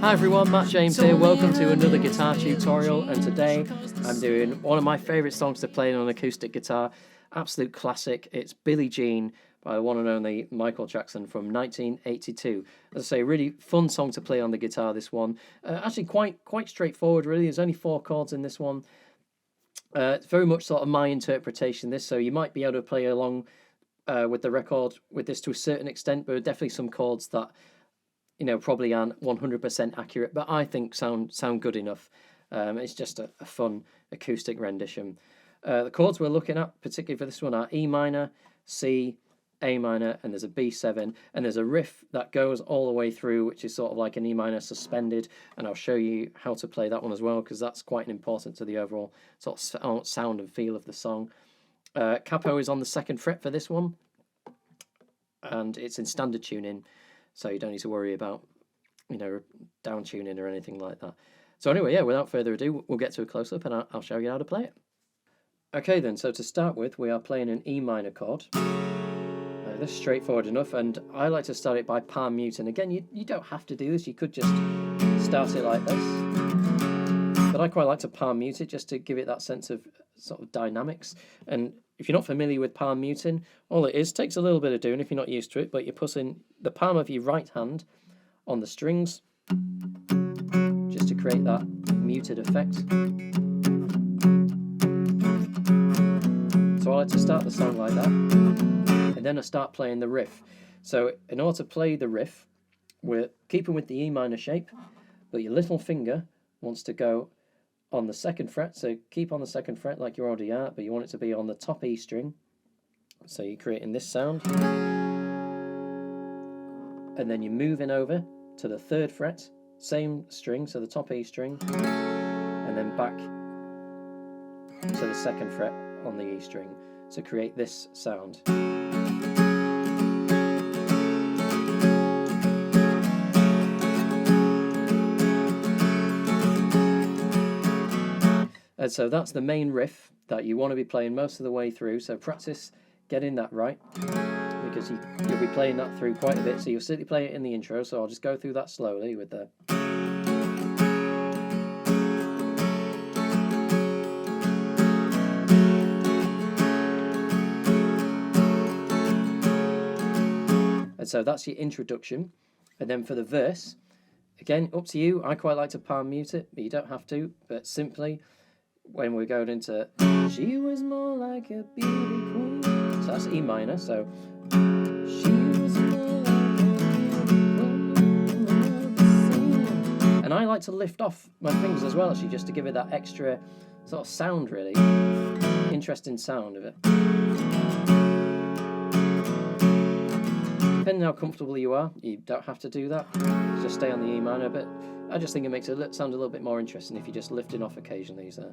Hi everyone, Matt James here. Welcome to another guitar tutorial, and today I'm doing one of my favourite songs to play on an acoustic guitar. Absolute classic. It's Billie Jean by the one and only Michael Jackson from 1982. As I say, really fun song to play on the guitar, this one. Actually quite straightforward really. There's only 4 chords in this one. It's very much sort of my interpretation of this, so you might be able to play along with the record with this to a certain extent, but there are definitely some chords that probably aren't 100% accurate, but I think sound good enough. It's just a fun acoustic rendition. The chords we're looking at, particularly for this one, are E minor, C, A minor, and there's a B7, and there's a riff that goes all the way through, which is sort of like an E minor suspended, and I'll show you how to play that one as well, because that's quite important to the overall sort of sound and feel of the song. Capo is on the 2nd fret for this one, and it's in standard tuning, so you don't need to worry about, down tuning or anything like that. So anyway, yeah, without further ado, we'll get to a close-up and I'll show you how to play it. Okay then, so to start with, we are playing an E minor chord. This is straightforward enough, and I like to start it by palm muting. Again, you don't have to do this, you could just start it like this. But I quite like to palm mute it just to give it that sense of sort of dynamics. And if you're not familiar with palm muting, all it is, takes a little bit of doing if you're not used to it, but you're putting the palm of your right hand on the strings just to create that muted effect. So I like to start the song like that, and then I start playing the riff. So in order to play the riff, we're keeping with the E minor shape, but your little finger wants to go on the 2nd fret, so keep on the 2nd fret like you already are, but you want it to be on the top E string, so you're creating this sound, and then you're moving over to the 3rd fret, same string, so the top E string, and then back to the 2nd fret on the E string to create this sound. And so that's the main riff that you want to be playing most of the way through, so practice getting that right, because you'll be playing that through quite a bit, so you'll certainly play it in the intro, so I'll just go through that slowly with the... And so that's your introduction, and then for the verse, again, up to you. I quite like to palm mute it, but you don't have to, but simply... when we're going into she was more like a beauty queen, so that's E minor, so she was more like a beauty queen. And I like to lift off my fingers as well, actually, just to give it that extra sort of sound, really interesting sound of it. Depending on how comfortable you are, you don't have to do that, just stay on the E minor, but I just think it makes it sound a little bit more interesting if you're just lifting off occasionally. So.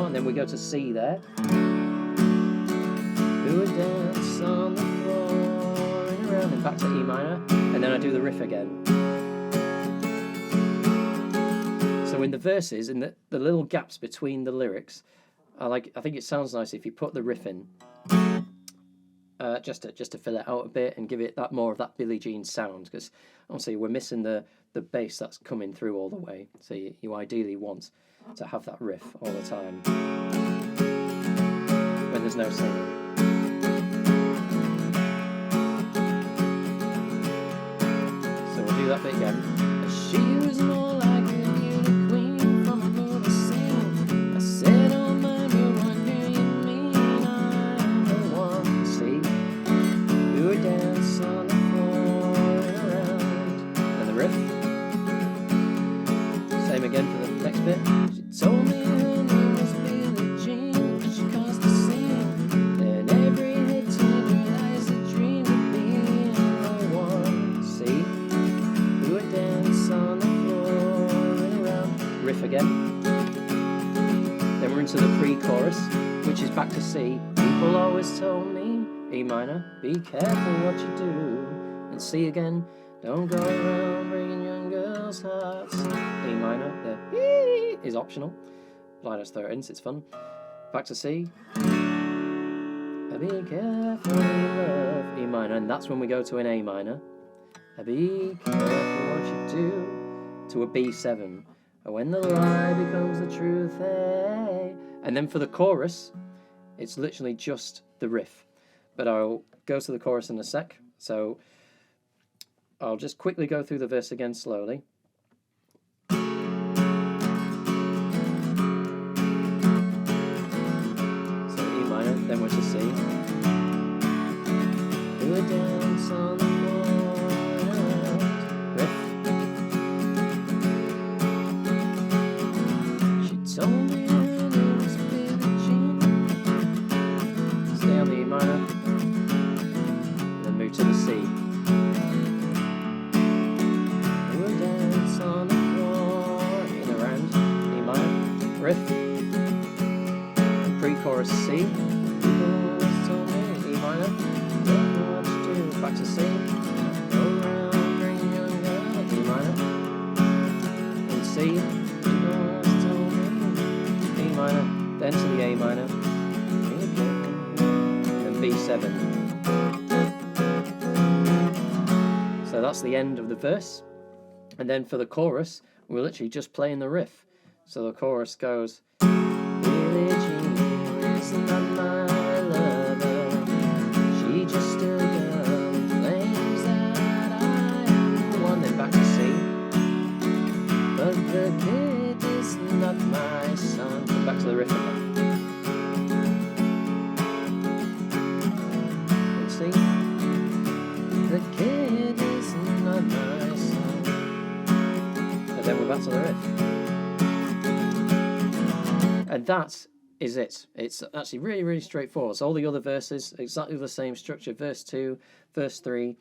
And then we go to C there. Do a dance on the floor and around, and back to E minor, and then I do the riff again. So in the verses, in the little gaps between the lyrics, I think it sounds nice if you put the riff in, just to fill it out a bit and give it that more of that Billie Jean sound, because obviously we're missing the bass that's coming through all the way. So you ideally want to have that riff all the time when there's no singing. So we'll do that bit again. She was more like again for the next bit. She told me her name was Billie Jean, she caused a scene, and every hit turned her eyes a dream of being the one. See, do a dance on the floor and around. Riff again. Then we're into the pre-chorus, which is back to C. People always told me, E minor, be careful what you do. And C again, don't go around bringing young girls people's hearts. E minor, the E is optional, but I just throw it in, so it's fun. Back to C. Be careful, love, E minor, and that's when we go to an A minor. Be careful what you do, to a B7. When the lie becomes the truth, eh? And then for the chorus, it's literally just the riff. But I'll go to the chorus in a sec, so I'll just quickly go through the verse again slowly. So E minor, then we're to C. Do a dance on the floor, riff. She told me her name was Billie Jean. Stay on the E minor, then move to the C. Do a dance on the floor, in a round, E minor, riff. Pre-chorus C. E minor. Back to C. Go round, bring your girl, E minor. And C. E minor. Then to the A minor. And B7. So that's the end of the verse. And then for the chorus, we're literally just playing the riff. So the chorus goes, Billie Jean is not my lover. She just a girl who claims that I am the one. Then back to C. But the kid is not my son. And back to the riff again. And C. The kid is not my son. And then we're back to the riff. And that is it. It's actually really, really straightforward. So all the other verses, exactly the same structure. Verse 2, verse 3,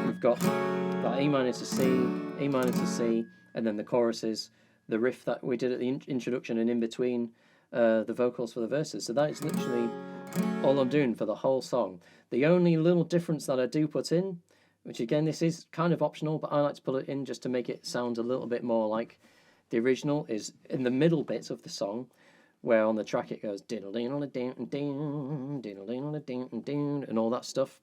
we've got that E minor to C, E minor to C, and then the choruses, the riff that we did at the introduction and in between the vocals for the verses. So that is literally all I'm doing for the whole song. The only little difference that I do put in, which again, this is kind of optional, but I like to put it in just to make it sound a little bit more like the original, is in the middle bits of the song, where on the track it goes diddle diddle ding ding, diddle diddle ding ding, and all that stuff.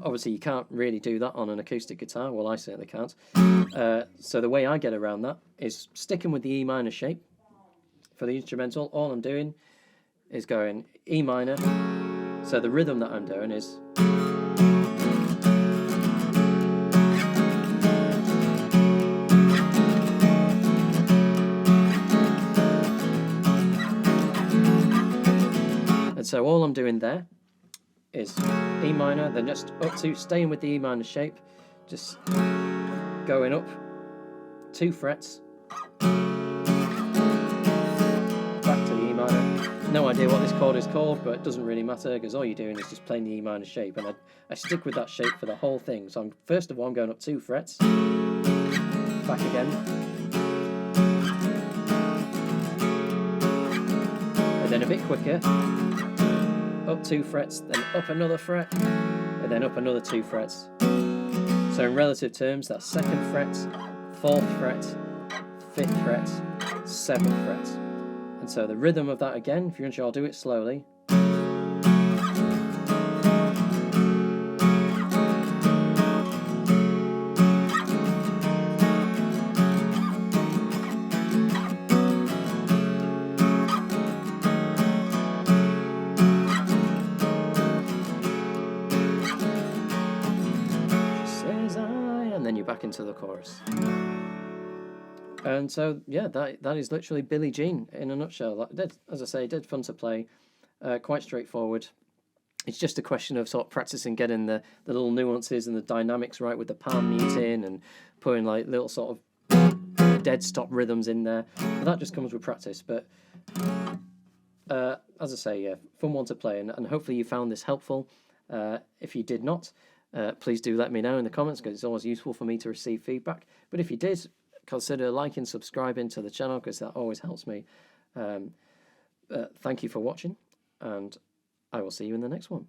Obviously, you can't really do that on an acoustic guitar. Well, I certainly can't. So the way I get around that is sticking with the E minor shape for the instrumental. All I'm doing is going E minor. So the rhythm that I'm doing is. So all I'm doing there is E minor, then just up to, staying with the E minor shape, just going up 2 frets, back to the E minor. No idea what this chord is called, but it doesn't really matter because all you're doing is just playing the E minor shape, and I stick with that shape for the whole thing. So first of all, I'm going up 2 frets, back again, and then a bit quicker. Up 2 frets, then up another fret, and then up another 2 frets. So in relative terms, that's 2nd fret, 4th fret, 5th fret, 7th fret. And so the rhythm of that again, if you're unsure, I'll do it slowly. Then you're back into the chorus. And so, yeah, that is literally Billie Jean in a nutshell. As I say, dead fun to play, quite straightforward. It's just a question of sort of practicing getting the little nuances and the dynamics right with the palm mute in and putting like little sort of dead stop rhythms in there. But that just comes with practice. But as I say, yeah, fun one to play, and hopefully you found this helpful. If you did not, please do let me know in the comments, because it's always useful for me to receive feedback. But if you did, consider liking, subscribing to the channel, because that always helps me. Thank you for watching, and I will see you in the next one.